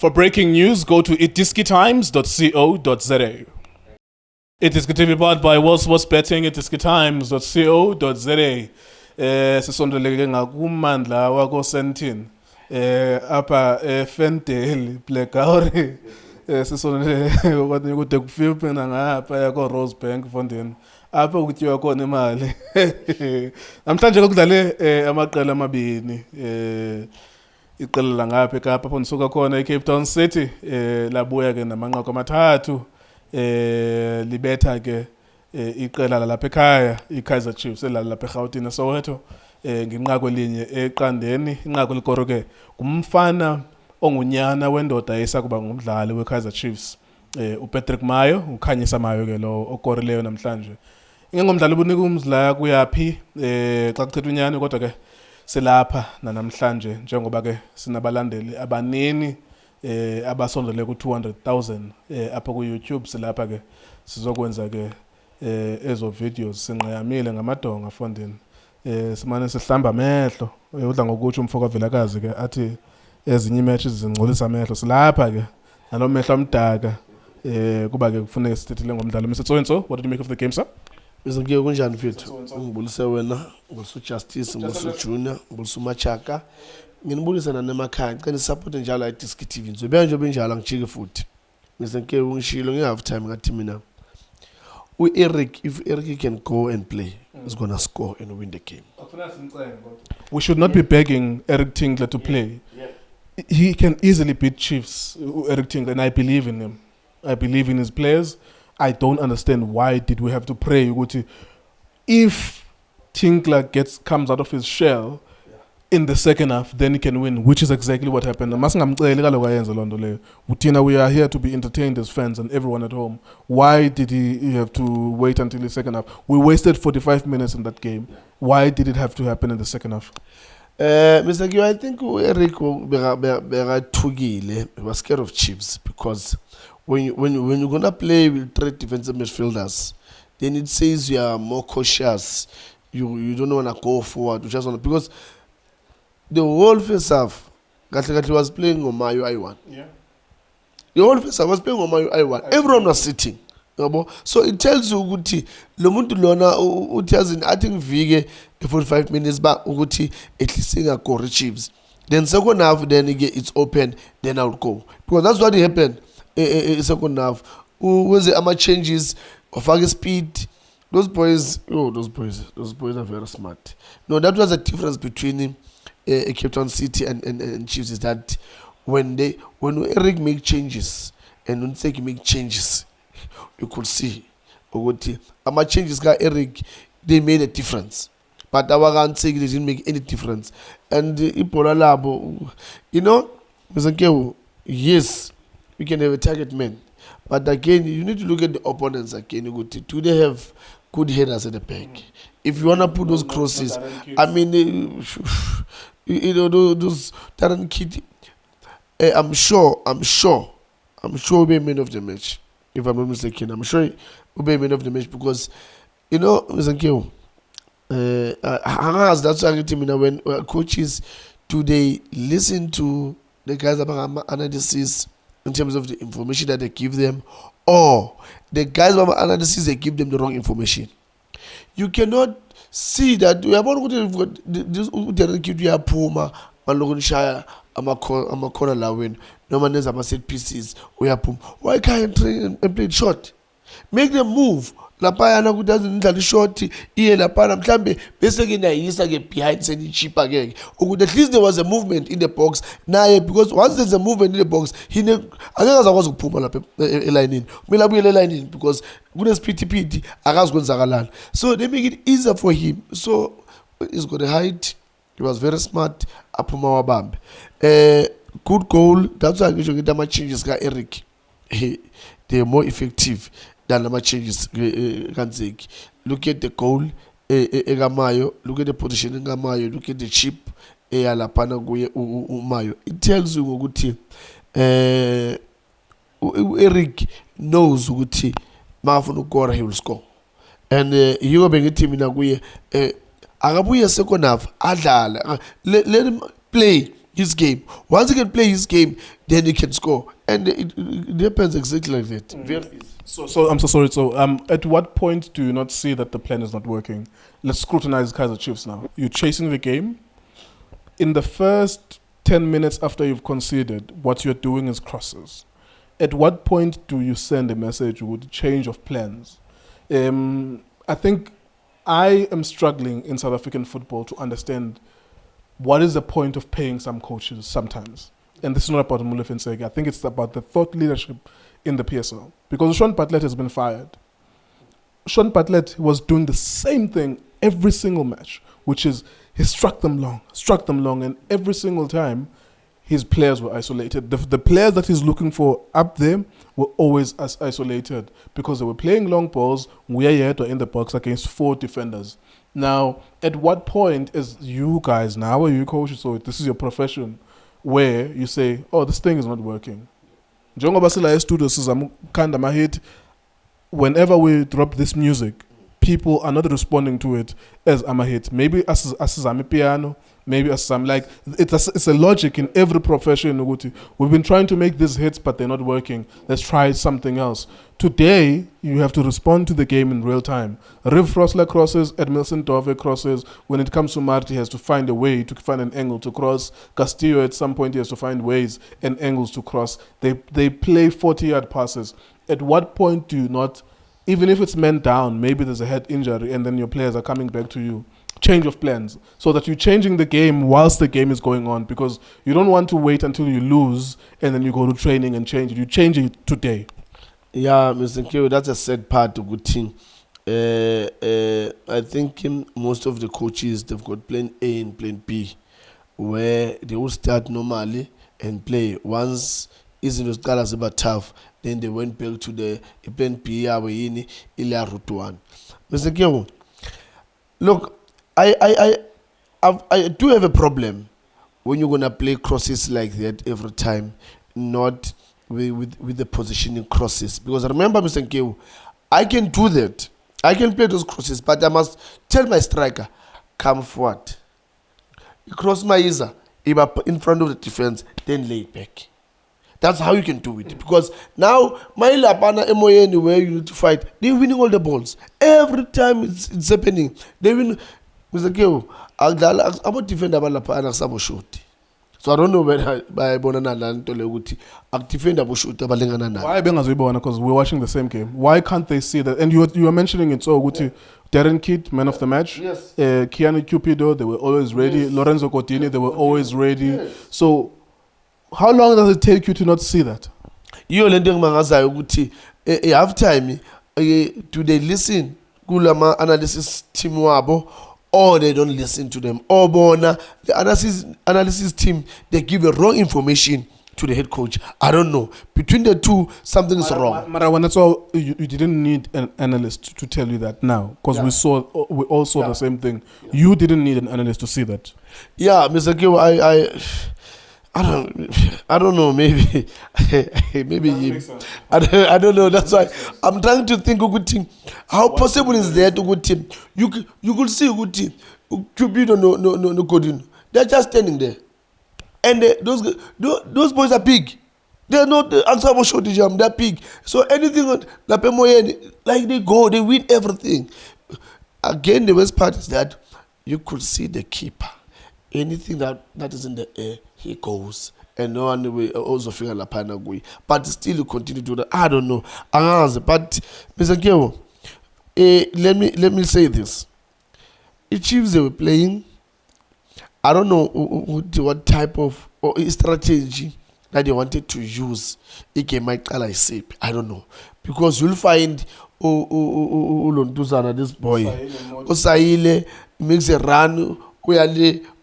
For breaking news, go to iDiskiTimes.co.za. iDiskiTV powered by World Sports Betting, iDiskiTimes.co.za. Sisondeleke ngakumandla wako Sentin. Apa Fendale Blackout. Sisondeleke ukuthi kufiphe ngapha yako Rosebank Fountain. Apha ukuthiwa khona imali. Namhlanje kokudlale amaqela amabini. Iqela langapha eKapa phone suka khona eCape Town City labuya ke namanqaku amathathu libetha ke iqela lalapha ekhaya iKaizer Chiefs elalapha eGauteng Soweto nginqaku elinye eqandeni inqaku likoro ke kumfana ongunyana wendoda esakuba ngumdlali weKaizer Chiefs uPatrick Mayo ukhanyisa Mayo ke lo okorileyo namhlanje ingengomdlali ubunika umdla kuyapi xa kuchitha unyani kodwa ke selapha namhlanje njengoba ke sinabalandeli abanini abasondele ku200,000 apha ku YouTube selapha ke sizokwenza ke ezo videos sinqayamile ngamadonga fondini simane sihlamba amehlo udla ngokuthi umfoko Vilakazi ke athi ezinye imatches zingcolisa amehlo silapha ke nalo mehlo amdaka kuba ke kufuneka sithethele ngomdlalo Mr. What did you make of the game, sir? Izonke kunjani mfethu ngibulise wena ngosu Justice ngosu Junior ngosu Machaka nginibulisa nanemakhaya ngicela support njalo iDiskiTV ngizobe nje benjalo ngijike futhi ngisenke ungishilo nge-half time ngathi mina Eric, if Eric can go and play he's gonna score and win the game. We should not be begging Eric Tinkler to play. He can easily beat Chiefs, Eric Tinkler, and I believe in him. I believe in his players. I don't understand why did we have to pray. If Tinkler comes out of his shell in the second half, then he can win, which is exactly what happened. We are here to be entertained as fans and everyone at home. Why did he have to wait until the second half? We wasted 45 minutes in that game. Why did it have to happen in the second half? Mr. Q, I think Eric was scared of Chiefs because when you're gonna play with three defensive midfielders, then it says you are more cautious. You don't want to go forward. You just want to, because the whole first half, Gatli was playing on Mayo I1. Yeah. The whole first half was playing on Mayo I1. Everyone was sitting. So it tells you ukuthi lo muntu lona uthi yazini I think vike 45 minutes back ukuthi at least ingakore Chiefs. Then second half then it's open, then I'll go. Because that's what happened second half. Was it ama changes of speed? Those boys are very smart. No, that was a difference between Cape Town City and Chiefs is that when Eric make changes and when Seki make changes, you could see ama changes got Eric, they made a difference. But our can't say they didn't make any difference. And Ipola Labo, yes, we can have a target man. But again, you need to look at the opponents again. Do they have good headers at the back? If you want to put those crosses, I mean, those talent kids, I'm sure we'll be man of the match. If I'm not mistaken, I'm sure we'll be man of the match because, Mr. Keo, that's when coaches, do they listen to the guys about analysis in terms of the information that they give them, or the guys about analysis they give them the wrong information? You cannot see that we are about this kid we are Puma, Malogunshire, Amakona Lawin, no man is about set pieces, we are Pum. Why can't you train and play short? Make them move. La Payana who doesn't the short, La Panam Clambe, basically get behind sending cheap again. Or at least there was a movement in the box. Now, because once there's a movement in the box, I think I was a Puma line in. Milabu line in because goodness PT, Agas Gonzagalan. So they make it easier for him. So he's got a height. He was very smart. Apuma Bamb. Good goal. That's why I get that much changes. Eric. They're more effective than the changes. Look at the goal, Egamayo. Look at the position in Gamayo. Look at the chip, Alapana Mayo. It tells you good team. Eric knows good team. Mafunu Gora he will score, and you will bring a team in a way. Agabuya second half. Adala. Let him play. his game. Once he can play his game, then he can score. And it happens exactly like that. Very easy. So I'm so sorry. So at what point do you not see that the plan is not working? Let's scrutinize Kaizer Chiefs now. You're chasing the game. In the first 10 minutes after you've conceded, what you're doing is crosses. At what point do you send a message with change of plans? I think I am struggling in South African football to understand what is the point of paying some coaches sometimes. And this is not about Mulefenseg. I think it's about the thought leadership in the PSL. Because Sean Bartlett has been fired. Sean Bartlett was doing the same thing every single match, which is he struck them long, and every single time his players were isolated. The players that he's looking for up there were always as isolated because they were playing long balls, we are in the box against 4 defenders. Now, at what point is you guys, now are you coaches, so this is your profession, where you say, oh, this thing is not working. Njengoba sila studio sizamukanda mahit, whenever we drop this music, people are not responding to it as a hit. Maybe as a piano, maybe as some like it's a logic in every profession. We've been trying to make these hits, but they're not working. Let's try something else. Today, you have to respond to the game in real time. Riv Frosler crosses, Edmilson Dove crosses. When it comes to Marty, he has to find a way to find an angle to cross. Castillo, at some point, he has to find ways and angles to cross. They play 40-yard passes. At what point do you not, even if it's men down, maybe there's a head injury and then your players are coming back to you, change of plans so that you're changing the game whilst the game is going on, because you don't want to wait until you lose and then you go to training and change it. You change it today. Yeah, Mr. Kyo, that's a sad part of good thing. I think most of the coaches, they've got plan A and plan B, where they will start normally and play. Once izinto ziqala ziba tough, then they went back to the plan B yabo yini ile route 1. Mr. Kyo, look, I do have a problem when you're gonna play crosses like that every time, not with the positioning crosses. Because remember, Mr. Nkeu, I can do that. I can play those crosses, but I must tell my striker, come forward. Cross my Iza, in front of the defense, then lay back. That's how you can do it. Because now, my Lapana MON, where you need to fight, they're winning all the balls. Every time it's happening, they win. Mr. Nkeu, I'm not defend about Lapana Sabo shot. So I don't know whether by Bonana defend about shoot about Lingana. Why Bengazibona? Because we're watching the same game. Why can't they see that? And you were mentioning it so good. Darren Kidd, man of the match. Yes. Kiani Cupido, they were always ready. Yes. Lorenzo Cotini, they were always ready. Yes. So how long does it take you to not see that? You lending mangaza uguti half time do they listen kulama analysis team wabo, or they don't listen to them, or bona the analysis team, they give a wrong information to the head coach. I don't know. Between the two, something is wrong. Marawan, that's all. You didn't need an analyst to tell you that now, because we all saw the same thing. You didn't need an analyst to see that. Yeah, Mr. Kyo, I don't know, maybe maybe I don't know. That's why I'm trying to think of good team. How possible is that a good team? You could see a good team. Cupido no Codino. They're just standing there, and those boys are big. They're not Ansabo Shoti Jam. They're big. So anything like they win everything. Again, the worst part is that you could see the keeper. Anything that is in the air, he goes. And no one will also figure Lapana Gui. But still you continue to do that. I don't know. But Mr. Kyo, let me say this. The Chiefs, they were playing, I don't know what type of strategy that they wanted to use. I don't know. Because you'll find this boy Osaile makes a run where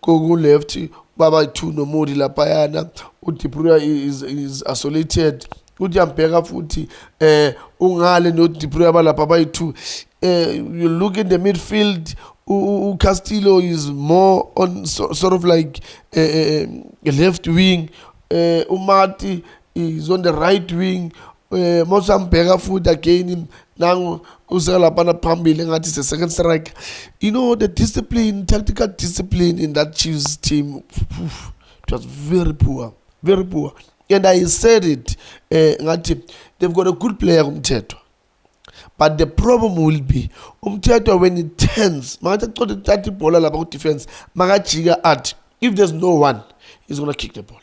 go left, Baba two no more la payana, Utipura is isolated, Udiampega futi, Ungale no Tipura bala Papa two. You look in the midfield, Castillo is more on sort of like a left wing, Umati is on the right wing, Mosampega foot again now Usala Pana Pambi is the second strike. You know, the discipline, tactical discipline in that Chiefs team, was very poor, very poor. And I said it, ngathi, they've got a good player, Umteto. But the problem will be, Umteto when it turns, Magachi 30 ball about defense, Magachiga at, if there's no one, he's going to kick the ball.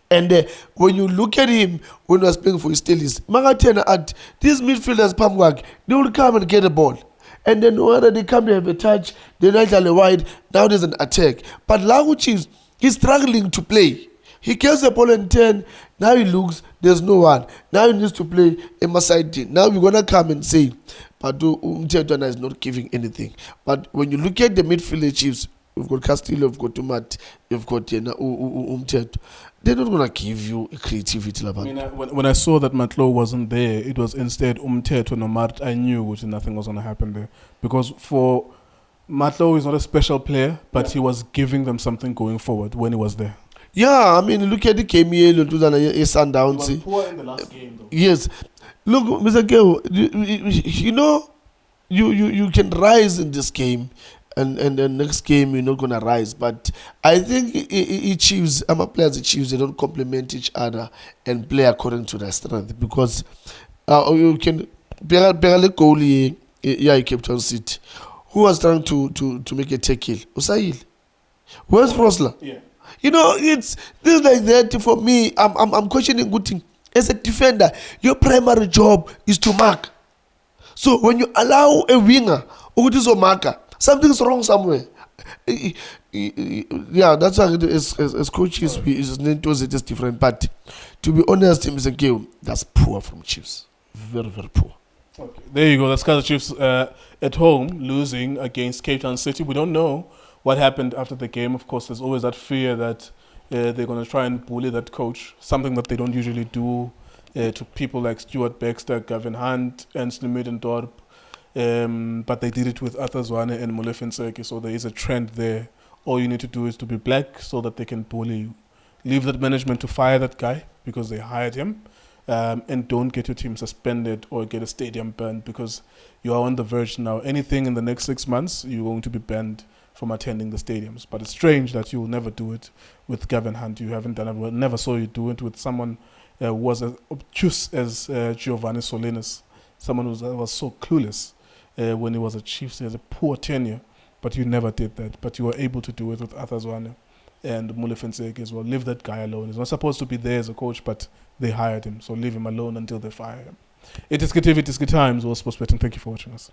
And when you look at him, when he was playing for his Steelers, Magatena at these midfielders, Pamwag, they will come and get the ball. And then whether they come to have a touch, they're naturally wide, now there's an attack. But Lagu Chiefs, he's struggling to play. He gets the ball in 10, now he looks, there's no one. Now he needs to play a Masai. Now we're going to come and say, but Umtetana is not giving anything. But when you look at the midfielder Chiefs, you've got Castillo, you've got Tomat, you've got Umteto. They're not going to give you a creativity. I mean, when I saw that Matlo wasn't there, it was instead Umteto no Mart. I knew which nothing was going to happen there. Because for Matlo, he's not a special player, but he was giving them something going forward when he was there. Yeah, I mean, look at the KML and do that Sundowns. He was poor in the last game, though. Yes. Look, Mr. Keo, you know, you can rise in this game, and the next game you're not going to rise. But I think Chiefs, players, Chiefs, they don't complement each other and play according to their strength. Because you can, Perale Kohli, Cape Town City, who was trying to make a tackle? Usail. Where's Frosler? Yeah. You know, it's things like that. For me, I'm questioning good thing. As a defender, your primary job is to mark. So when you allow a winger or a marker, something's wrong somewhere. Yeah, that's why as coaches, it is different. But to be honest, Mr. Gale, that's poor from Chiefs. Very, very poor. Okay. There you go. That's Kaizer Chiefs at home losing against Cape Town City. We don't know what happened after the game. Of course, there's always that fear that they're going to try and bully that coach, something that they don't usually do to people like Stuart Baxter, Gavin Hunt, and Slimidendorp. But they did it with Arthur Zwane and Molefe. So there is a trend there. All you need to do is to be black so that they can bully you. Leave that management to fire that guy because they hired him. And don't get your team suspended or get a stadium banned because you are on the verge now. Anything in the next 6 months, you're going to be banned from attending the stadiums. But it's strange that you will never do it with Gavin Hunt. You haven't done it. We never saw you do it with someone who was as obtuse as Giovanni Solinas, someone who was so clueless when he was a Chiefs. He has a poor tenure, but you never did that. But you were able to do it with Arthur Zwane and Molefe as well. Leave that guy alone. He's not supposed to be there as a coach, but they hired him. So leave him alone until they fire him. It is good TV, it is good times. All sports betting. Thank you for watching us.